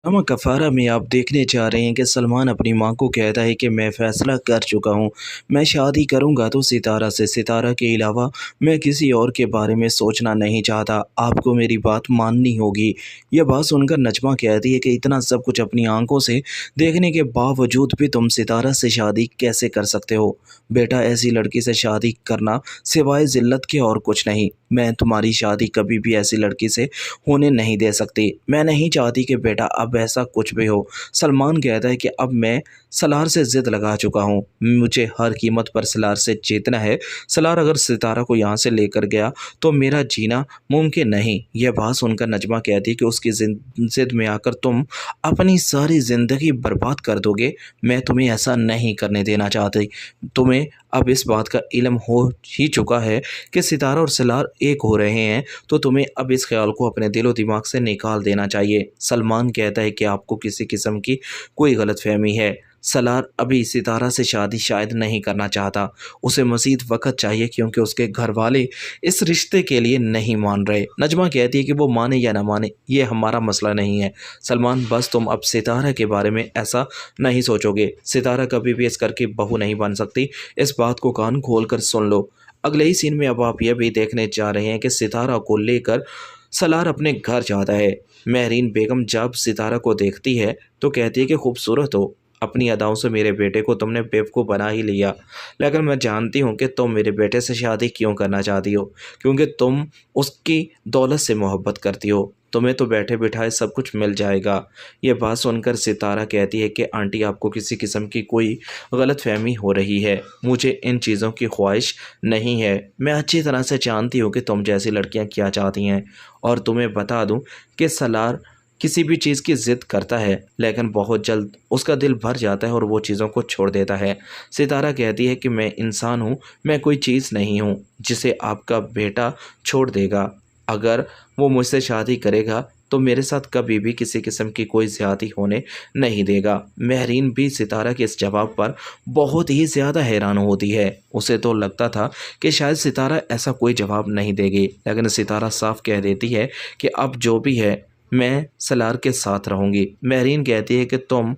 Drama कफारा में आप देखने जा रहे हैं कि सलमान अपनी मां को कहता है कि मैं फ़ैसला कर चुका हूं, मैं शादी करूंगा तो सितारा से, सितारा के अलावा मैं किसी और के बारे में सोचना नहीं चाहता, आपको मेरी बात माननी होगी। यह बात सुनकर नजमा कहती है कि इतना सब कुछ अपनी आंखों से देखने के बावजूद भी तुम सितारा से शादी कैसे कर सकते हो? बेटा, ऐसी लड़की से शादी करना सिवाय ज़िल्लत के और कुछ नहीं। मैं तुम्हारी शादी कभी भी ऐसी लड़की से होने नहीं दे सकती। मैं नहीं चाहती कि बेटा अब ऐसा कुछ भी हो। सलमान कहता है कि अब मैं सलार से ज़िद लगा चुका हूँ। मुझे हर कीमत पर सलार से जीतना है। सलार अगर सितारा को यहाँ से लेकर गया तो मेरा जीना मुमकिन नहीं। यह बात सुनकर नजमा कहती है कि उसकी ज़िद में आकर तुम अपनी सारी ज़िंदगी बर्बाद कर दोगे। मैं तुम्हें ऐसा नहीं करने देना चाहती। तुम्हें अब इस बात का इल्म हो ही चुका है कि सितारा और सलार एक हो रहे हैं, तो तुम्हें अब इस ख्याल को अपने दिलो दिमाग से निकाल देना चाहिए। सलमान कहता है कि आपको किसी किस्म की कोई गलतफहमी है। सलार अभी सितारा से शादी शायद नहीं करना चाहता। उसे मज़ीद वक़्त चाहिए क्योंकि उसके घर वाले इस रिश्ते के लिए नहीं मान रहे। नजमा कहती है कि वो माने या ना माने ये हमारा मसला नहीं है। सलमान, बस तुम अब सितारा के बारे में ऐसा नहीं सोचोगे। सितारा कभी भी इस घर की बहू नहीं बन सकती। इस बात को कान खोल कर सुन लो। अगले ही सीन में अब आप यह भी देखने जा रहे हैं कि सितारा को लेकर सलार अपने घर जाता है। महरीन बेगम जब सितारा को देखती है तो कहती है कि खूबसूरत हो। अपनी अदाओं से मेरे बेटे को तुमने बेवकूफ़ बना ही लिया, लेकिन मैं जानती हूँ कि तुम मेरे बेटे से शादी क्यों करना चाहती हो, क्योंकि तुम उसकी दौलत से मोहब्बत करती हो। तुम्हें तो बैठे बिठाए सब कुछ मिल जाएगा। ये बात सुनकर सितारा कहती है कि आंटी, आपको किसी किस्म की कोई गलतफहमी हो रही है। मुझे इन चीज़ों की ख्वाहिश नहीं है। मैं अच्छी तरह से जानती हूँ कि तुम जैसी लड़कियाँ क्या चाहती हैं। और तुम्हें बता दूँ कि सलार किसी भी चीज़ की ज़िद करता है, लेकिन बहुत जल्द उसका दिल भर जाता है और वो चीज़ों को छोड़ देता है। सितारा कहती है कि मैं इंसान हूँ, मैं कोई चीज़ नहीं हूँ जिसे आपका बेटा छोड़ देगा। अगर वो मुझसे शादी करेगा तो मेरे साथ कभी भी किसी किस्म की कोई ज़्यादती होने नहीं देगा। महरीन भी सितारा के इस जवाब पर बहुत ही ज़्यादा हैरान होती है। उसे तो लगता था कि शायद सितारा ऐसा कोई जवाब नहीं देगी, लेकिन सितारा साफ कह देती है कि अब जो भी है मैं सलार के साथ रहूँगी। महरीन कहती है कि तुम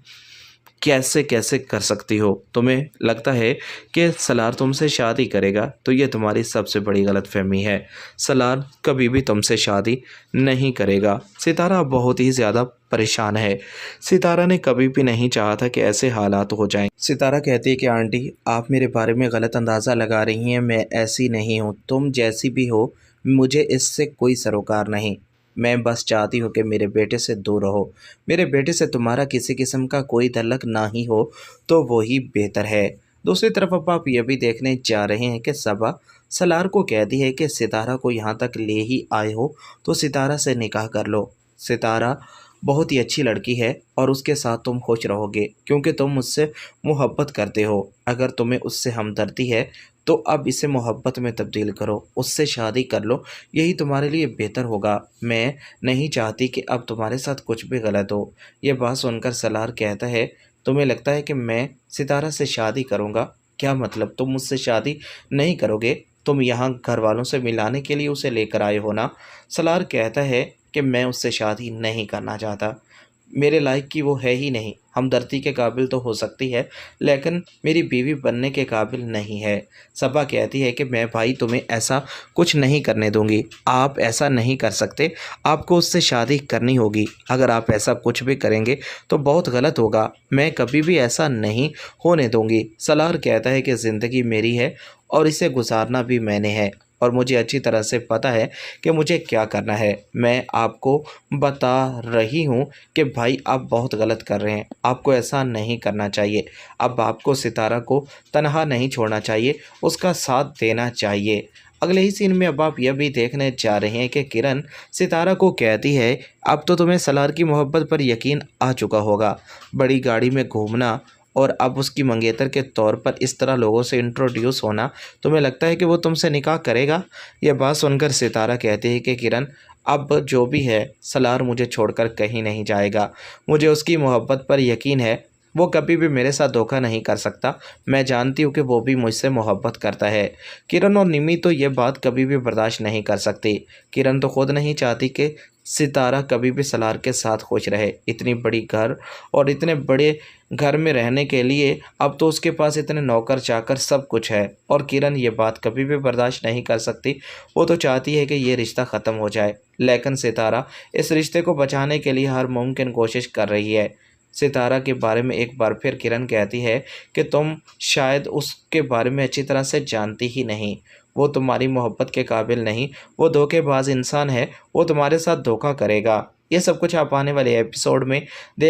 कैसे कैसे कर सकती हो? तुम्हें लगता है कि सलार तुमसे शादी करेगा, तो ये तुम्हारी सबसे बड़ी गलतफ़हमी है। सलार कभी भी तुमसे शादी नहीं करेगा। सितारा बहुत ही ज़्यादा परेशान है। सितारा ने कभी भी नहीं चाहा था कि ऐसे हालात हो जाएँ। सितारा कहती है कि आंटी, आप मेरे बारे में गलत अंदाज़ा लगा रही हैं। मैं ऐसी नहीं हूँ। तुम जैसी भी हो, मुझे इससे कोई सरोकार नहीं। मैं बस चाहती हूँ कि मेरे बेटे से दूर रहो। मेरे बेटे से तुम्हारा किसी किस्म का कोई तल्लक ना ही हो तो वो ही बेहतर है। दूसरी तरफ अब आप ये भी देखने जा रहे हैं कि सबा सलार को कहती है कि सितारा को यहाँ तक ले ही आए हो तो सितारा से निकाह कर लो। सितारा बहुत ही अच्छी लड़की है और उसके साथ तुम खुश रहोगे क्योंकि तुम मुझसे मोहब्बत करते हो। अगर तुम्हें उससे हमदर्दी है तो अब इसे मोहब्बत में तब्दील करो, उससे शादी कर लो, यही तुम्हारे लिए बेहतर होगा। मैं नहीं चाहती कि अब तुम्हारे साथ कुछ भी गलत हो। ये बात सुनकर सलार कहता है, तुम्हें लगता है कि मैं सितारा से शादी करूँगा? क्या मतलब तुम मुझसे शादी नहीं करोगे? तुम यहाँ घर वालों से मिलाने के लिए उसे लेकर आए हो ना? सलार कहता है कि मैं उससे शादी नहीं करना चाहता। मेरे लायक की वो है ही नहीं। हमदर्दी के काबिल तो हो सकती है, लेकिन मेरी बीवी बनने के काबिल नहीं है। सबा कहती है कि मैं भाई तुम्हें ऐसा कुछ नहीं करने दूंगी। आप ऐसा नहीं कर सकते, आपको उससे शादी करनी होगी। अगर आप ऐसा कुछ भी करेंगे तो बहुत गलत होगा। मैं कभी भी ऐसा नहीं होने दूंगी। सलार कहता है कि ज़िंदगी मेरी है और इसे गुजारना भी मैंने है और मुझे अच्छी तरह से पता है कि मुझे क्या करना है। मैं आपको बता रही हूँ कि भाई आप बहुत गलत कर रहे हैं। आपको ऐसा नहीं करना चाहिए। अब आपको सितारा को तनहा नहीं छोड़ना चाहिए, उसका साथ देना चाहिए। अगले ही सीन में अब आप यह भी देखने जा रहे हैं कि किरण सितारा को कहती है, अब तो तुम्हें सलार की मोहब्बत पर यकीन आ चुका होगा। बड़ी गाड़ी में घूमना और अब उसकी मंगेतर के तौर पर इस तरह लोगों से इंट्रोड्यूस होना, तुम्हें लगता है कि वो तुमसे निकाह करेगा? यह बात सुनकर सितारा कहती है कि किरण, अब जो भी है सलार मुझे छोड़कर कहीं नहीं जाएगा। मुझे उसकी मोहब्बत पर यकीन है। वो कभी भी मेरे साथ धोखा नहीं कर सकता। मैं जानती हूँ कि वो भी मुझसे मोहब्बत करता है। किरण और निमी तो ये बात कभी भी बर्दाश्त नहीं कर सकती। किरण तो खुद नहीं चाहती कि सितारा कभी भी सलार के साथ खुश रहे। इतनी बड़ी घर और इतने बड़े घर में रहने के लिए अब तो उसके पास इतने नौकर चाकर सब कुछ है, और किरण ये बात कभी भी बर्दाश्त नहीं कर सकती। वो तो चाहती है कि ये रिश्ता ख़त्म हो जाए, लेकिन सितारा इस रिश्ते को बचाने के लिए हर मुमकिन कोशिश कर रही है। सितारा के बारे में एक बार फिर किरण कहती है कि तुम शायद उसके बारे में अच्छी तरह से जानती ही नहीं। वो तुम्हारी मोहब्बत के काबिल नहीं, वो धोखेबाज इंसान है, वो तुम्हारे साथ धोखा करेगा। ये सब कुछ आप आने वाले एपिसोड में देख